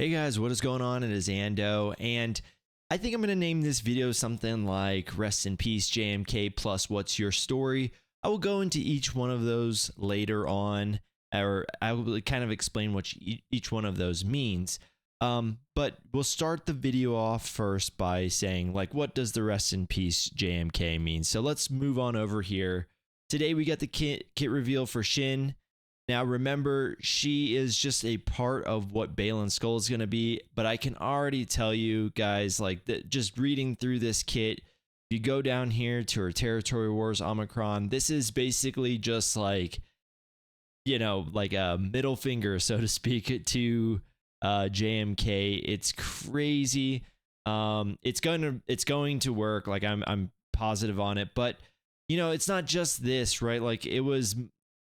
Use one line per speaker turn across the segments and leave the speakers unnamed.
Hey guys, what is going on? It is Ando, and I think I'm going to name this video something like Rest in Peace JMK plus What's Your Story. I will go into each one of those later on, or I will kind of explain what each one of those means. But we'll start the video off first by saying, like, what does the Rest in Peace JMK mean? So let's move on over here. Today we got the kit reveal for Shin. Now remember, she is just a part of what Balin Skull is going to be, but I can already tell you guys, like, that just reading through this kit, you go down here to her Territory Wars Omicron, this is basically just like, you know, like a middle finger, so to speak, to JMK. It's crazy. It's going to work. Like, I'm positive on it, but you know, it's not just this, right? Like, it was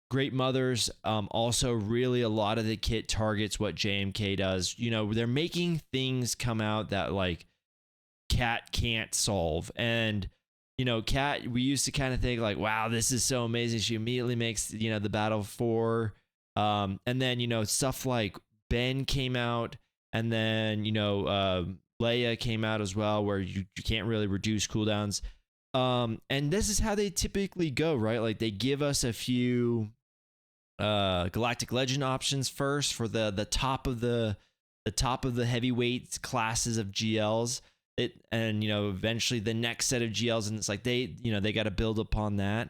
Great Mothers. Also, really, a lot of the kit targets what JMK does. You know, they're making things come out that like Cat can't solve. And you know, Cat, we used to kind of think like, wow, this is so amazing. She immediately makes, you know, the battle for and then, you know, stuff like Ben came out, and then, you know, Leia came out as well, where you can't really reduce cooldowns. And this is how they typically go, right? Like, they give us a few Galactic Legend options first for the top of the heavyweight classes of GLs. And you know, eventually the next set of GLs, and it's like they got to build upon that.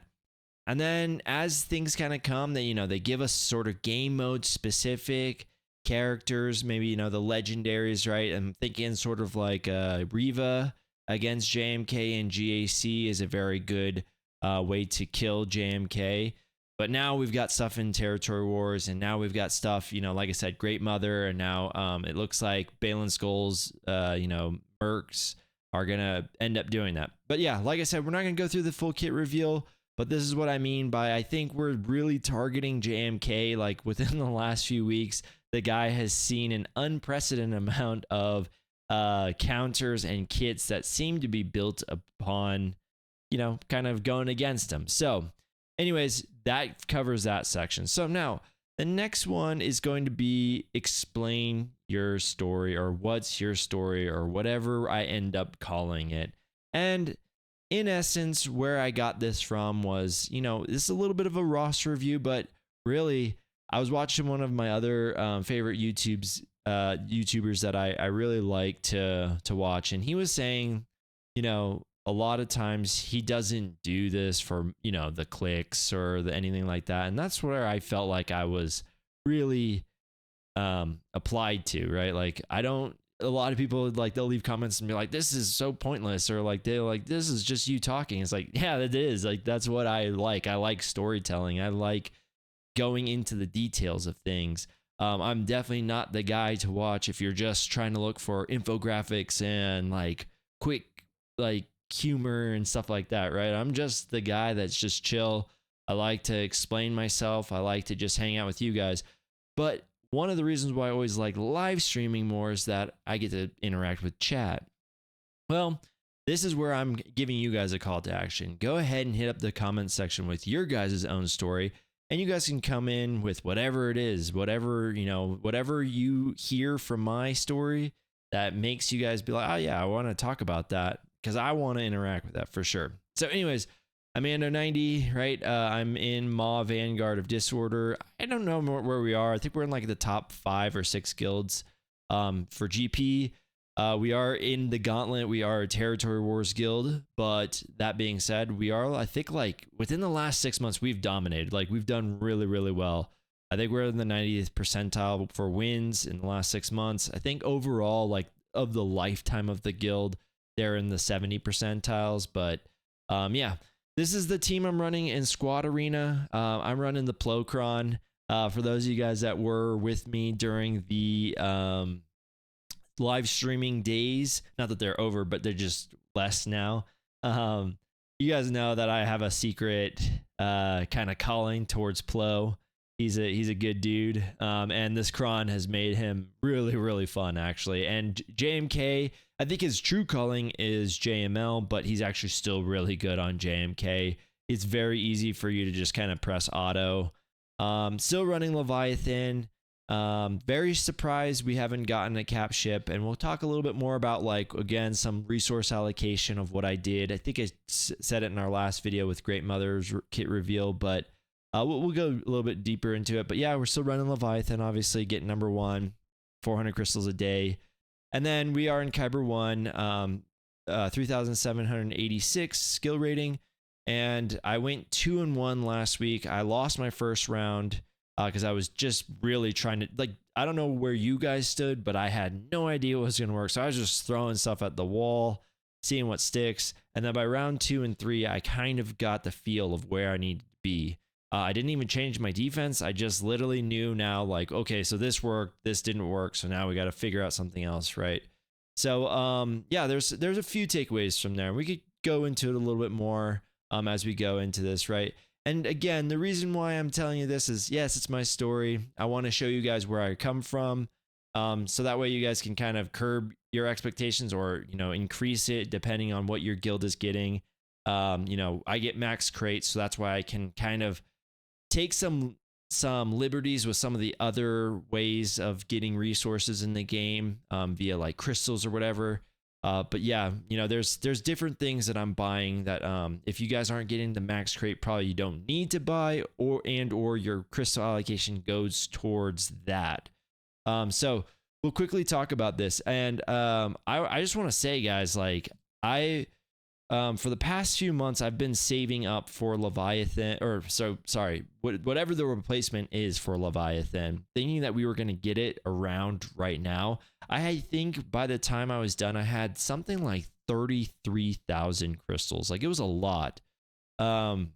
And then as things kind of come, they, you know, they give us sort of game mode specific characters, maybe, you know, the legendaries, right? I'm thinking sort of like Riva against JMK and GAC is a very good way to kill JMK. But now we've got stuff in Territory Wars, and now we've got stuff, you know, like I said, Great Mother, and now it looks like Balin Skull's, you know, mercs are going to end up doing that. But yeah, like I said, we're not going to go through the full kit reveal, but this is what I mean by, I think we're really targeting JMK. Like, within the last few weeks, the guy has seen an unprecedented amount of counters and kits that seem to be built upon, you know, kind of going against him. So anyways, that covers that section. So now the next one is going to be explain your story, or what's your story, or whatever I end up calling it. And in essence, where I got this from was, you know, this is a little bit of a roster review, but really I was watching one of my other favorite YouTubers that I really like to watch, and he was saying, you know, a lot of times he doesn't do this for, you know, the clicks or anything like that. And that's where I felt like I was really applied to, right? Like, a lot of people, like, they'll leave comments and be like, this is so pointless, or like, they're like, this is just you talking. It's like, yeah, it is. Like, that's what I like. I like storytelling. I like going into the details of things. I'm definitely not the guy to watch if you're just trying to look for infographics and like quick, like, humor and stuff like that, right? I'm just the guy that's just chill. I like to explain myself. I like to just hang out with you guys. But one of the reasons why I always like live streaming more is that I get to interact with chat. Well, this is where I'm giving you guys a call to action. Go ahead and hit up the comment section with your guys' own story, and you guys can come in with whatever it is, whatever, you know, whatever you hear from my story that makes you guys be like, oh yeah, I want to talk about that, because I want to interact with that for sure. So anyways, I'm Ando90, right? I'm in Maw Vanguard of Disorder. I don't know where we are. I think we're in like the top 5 or 6 guilds for GP. We are in the Gauntlet. We are a Territory Wars guild. But that being said, we are, I think, like, within the last 6 months, we've dominated. Like, we've done really, really well. I think we're in the 90th percentile for wins in the last 6 months. I think overall, like, of the lifetime of the guild, they're in the 70 percentiles. But yeah, this is the team I'm running in Squad Arena. I'm running the Plocron. For those of you guys that were with me during the live streaming days, not that they're over, but they're just less now. You guys know that I have a secret kind of calling towards Plo. He's a good dude, and this cron has made him really, really fun, actually. And JMK, I think his true calling is JML, but he's actually still really good on JMK. It's very easy for you to just kind of press auto. Still running Leviathan. Very surprised we haven't gotten a cap ship, and we'll talk a little bit more about, like, again, some resource allocation of what I did. I think I said it in our last video with Great Mother's kit reveal, but we'll go a little bit deeper into it. But yeah, we're still running Leviathan, obviously, getting number 1, 400 crystals a day. And then we are in Kyber 1, 3,786 skill rating. And I went 2-1 last week. I lost my first round because I was just really trying to, like, I don't know where you guys stood, but I had no idea what was going to work. So I was just throwing stuff at the wall, seeing what sticks. And then by round 2 and 3, I kind of got the feel of where I needed to be. I didn't even change my defense. I just literally knew now, like, okay, so this worked, this didn't work, so now we got to figure out something else, right? So yeah, there's a few takeaways from there. We could go into it a little bit more as we go into this, right? And again, the reason why I'm telling you this is, yes, it's my story. I want to show you guys where I come from, so that way you guys can kind of curb your expectations, or, you know, increase it depending on what your guild is getting. You know, I get max crates, so that's why I can kind of take some liberties with some of the other ways of getting resources in the game, via like crystals or whatever. But yeah, you know, there's different things that I'm buying that if you guys aren't getting the max crate, probably you don't need to buy, or your crystal allocation goes towards that. So we'll quickly talk about this. And I just want to say, guys, like, for the past few months, I've been saving up for Leviathan, whatever the replacement is for Leviathan, thinking that we were going to get it around right now. I think by the time I was done, I had something like 33,000 crystals. Like, it was a lot. And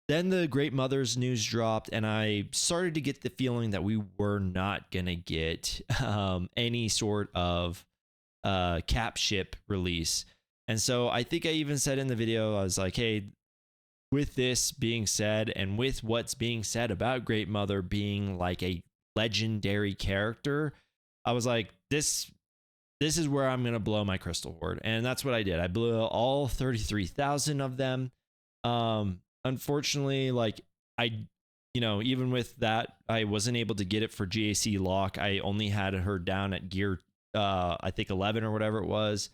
then the Great Mother's news dropped, and I started to get the feeling that we were not going to get any sort of cap ship release. And so I think I even said in the video, I was like, hey, with this being said, and with what's being said about Great Mother being like a legendary character, I was like, this is where I'm going to blow my crystal hoard. And that's what I did. I blew all 33,000 of them. Unfortunately, like, even with that, I wasn't able to get it for GAC lock. I only had her down at gear, I think 11 or whatever it was.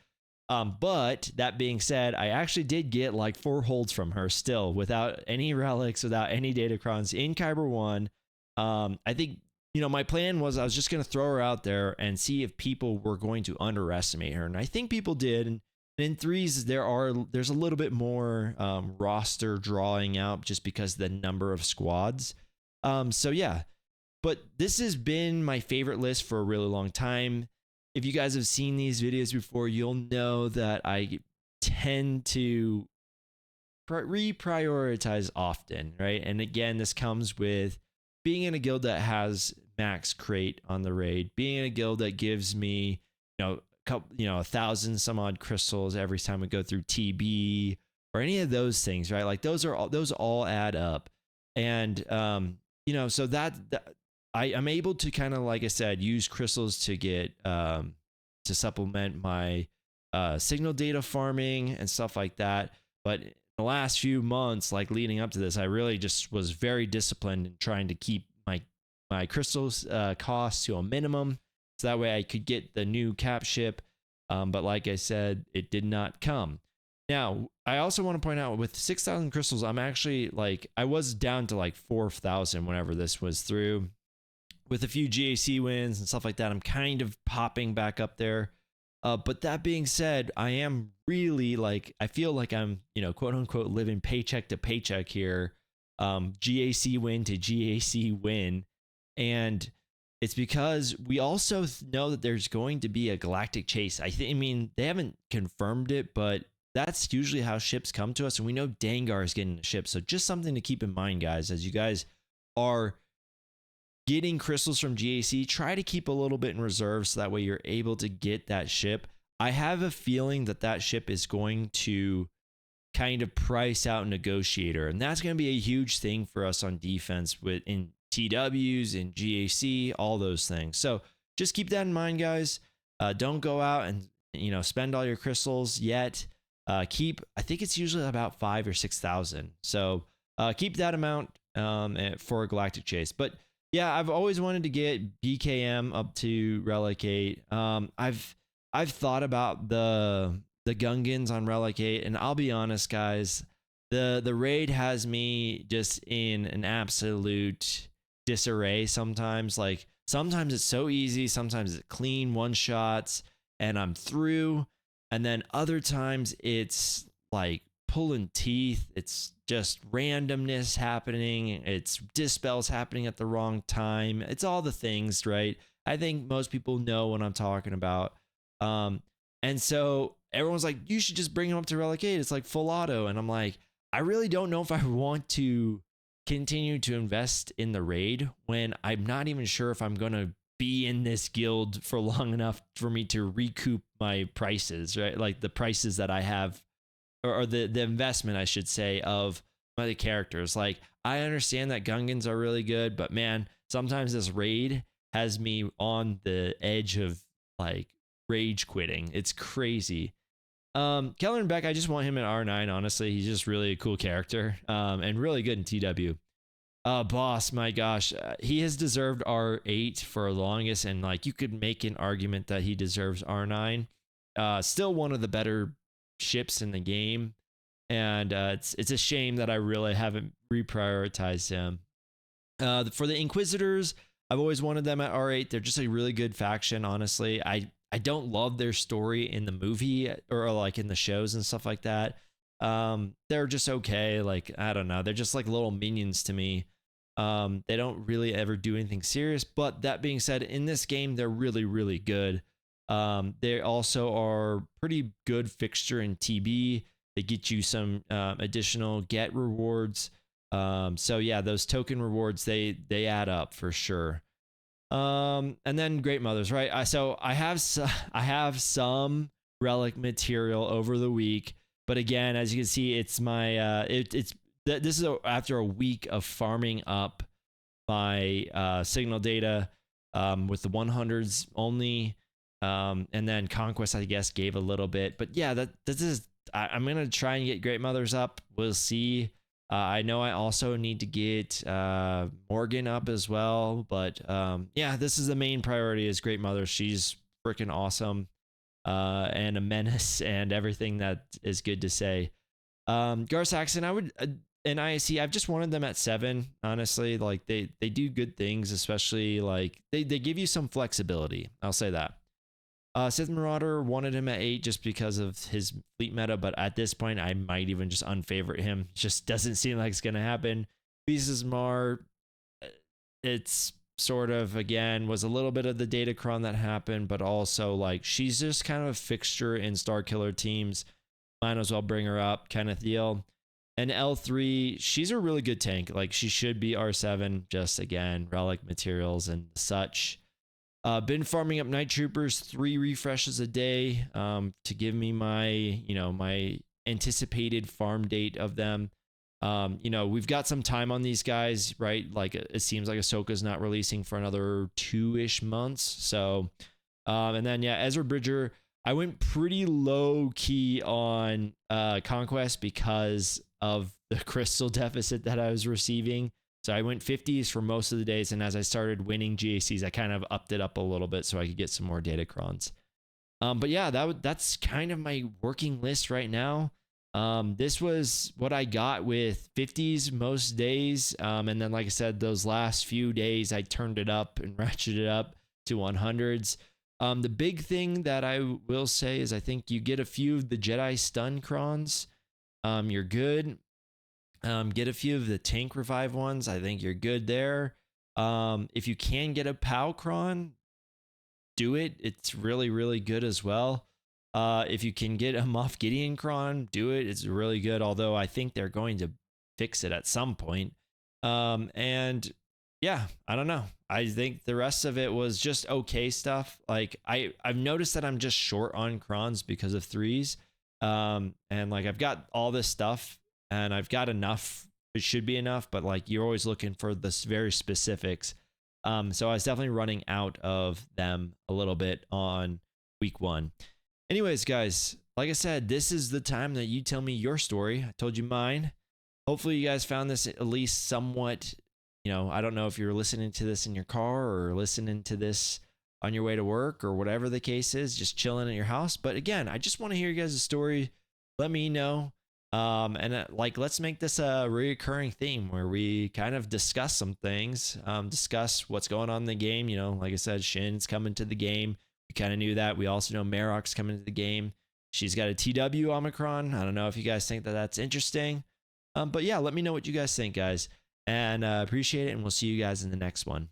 But that being said, I actually did get like 4 holds from her still, without any relics, without any datacrons in Kyber 1. I think, my plan was I was just going to throw her out there and see if people were going to underestimate her. And I think people did. And in 3s, there's a little bit more roster drawing out just because of the number of squads. So yeah, but this has been my favorite list for a really long time. If you guys have seen these videos before, you'll know that I tend to reprioritize often, right? And again, this comes with being in a guild that has max crate on the raid, being in a guild that gives me, 1,000 some odd crystals every time we go through TB, or any of those things, right? Like, those all add up. And so that I'm able to kind of, like I said, use crystals to get to supplement my signal data farming and stuff like that. But in the last few months, like leading up to this, I really just was very disciplined in trying to keep my crystals costs to a minimum, so that way I could get the new cap ship. But like I said, it did not come. Now, I also want to point out, with 6,000 crystals, I'm actually I was down to like 4,000 whenever this was through. With a few GAC wins and stuff like that, I'm kind of popping back up there. But that being said, I am really I feel like I'm, quote unquote, living paycheck to paycheck here. GAC win to GAC win. And it's because we also know that there's going to be a galactic chase. I mean, they haven't confirmed it, but that's usually how ships come to us. And we know Dengar is getting a ship. So just something to keep in mind, guys, as you guys are getting crystals from GAC, try to keep a little bit in reserve, so that way you're able to get that ship. I have a feeling that ship is going to kind of price out Negotiator, and that's going to be a huge thing for us on defense in TWs, in GAC, all those things. So just keep that in mind, guys. Don't go out and spend all your crystals yet. I think it's usually about 5,000 or 6,000. So keep that amount for a galactic chase. But Yeah, I've always wanted to get BKM up to Relic 8. I've thought about the Gungans on Relic 8, and I'll be honest, guys, the raid has me just in an absolute disarray sometimes. Like sometimes it's so easy, sometimes it's clean one shots and I'm through. And then other times it's like pulling teeth. It's just randomness happening. It's dispels happening at the wrong time. It's all the things, right? I think most people know what I'm talking about. And so everyone's like, you should just bring him up to Relic 8. It's like full auto. And I'm like, I really don't know if I want to continue to invest in the raid when I'm not even sure if I'm going to be in this guild for long enough for me to recoup my prices, right? Like the prices that I have, or the investment, I should say, of my other characters. Like I understand that Gungans are really good, but man, sometimes this raid has me on the edge of like rage quitting. It's crazy. Keller and Beck, I just want him at R9. Honestly, he's just really a cool character, and really good in TW. Boss, my gosh, he has deserved R8 for the longest, and like you could make an argument that he deserves R9. Still one of the better ships in the game, and it's a shame that I really haven't reprioritized him. For the Inquisitors, I've always wanted them at R8. They're just a really good faction, honestly. I don't love their story in the movie or like in the shows and stuff like that. They're just okay. Like, I don't know. They're just like little minions to me. They don't really ever do anything serious. But that being said, in this game, they're really, really good. They also are pretty good fixture in TB. They get you some additional get rewards. So yeah, those token rewards, they add up for sure. And then Great Mothers, right? I have some relic material over the week, but again, as you can see, it's my this is after a week of farming up my signal data with the 100s only, and then Conquest I guess gave a little bit, but yeah, I'm gonna try and get Great Mothers up. We'll see. I know I also need to get Morgan up as well, but yeah, this is the main priority is Great Mother. She's freaking awesome, and a menace and everything that is good to say. Gar Saxon, I would, and ISC, I've just wanted them at 7, honestly. Like they do good things, especially like they give you some flexibility. I'll say that. Sith Marauder wanted him at 8 just because of his fleet meta, but at this point, I might even just unfavorite him. Just doesn't seem like it's going to happen. Beast Mar, it's sort of, again, was a little bit of the Datacron that happened, but also like she's just kind of a fixture in Star Killer teams. Might as well bring her up kind of deal. And L3, she's a really good tank. Like she should be R7, just again, relic materials and such. Been farming up Night Troopers 3 refreshes a day to give me my, my anticipated farm date of them. We've got some time on these guys, right? Like it seems like Ahsoka's not releasing for another 2-ish months. So, and then yeah, Ezra Bridger, I went pretty low key on Conquest because of the crystal deficit that I was receiving. So I went 50s for most of the days, and as I started winning GACs, I kind of upped it up a little bit so I could get some more Datacrons. But yeah, that's kind of my working list right now. This was what I got with 50s most days, and then like I said, those last few days I turned it up and ratcheted it up to 100s. The big thing that I will say is I think you get a few of the Jedi stun crons. You're good. Get a few of the tank revive ones. I think you're good there. If you can get a POW cron, do it. It's really, really good as well. If you can get a Moff Gideon cron, do it. It's really good, although I think they're going to fix it at some point. And yeah, I don't know. I think the rest of it was just okay stuff. Like I've noticed that I'm just short on crons because of 3s. And like I've got all this stuff and I've got enough. It should be enough, but like you're always looking for this very specifics. So I was definitely running out of them a little bit on week 1. Anyways, guys, like I said, this is the time that you tell me your story. I told you mine. Hopefully you guys found this at least somewhat, I don't know if you're listening to this in your car or listening to this on your way to work or whatever the case is, just chilling at your house. But again, I just want to hear you guys' story. Let me know. And let's make this a recurring theme where we kind of discuss some things, discuss what's going on in the game. Like I said, Shin's coming to the game. We kind of knew that. We also know Marok's coming to the game. She's got a TW Omicron. I don't know if you guys think that that's interesting. But yeah, let me know what you guys think, guys. And appreciate it. And we'll see you guys in the next one.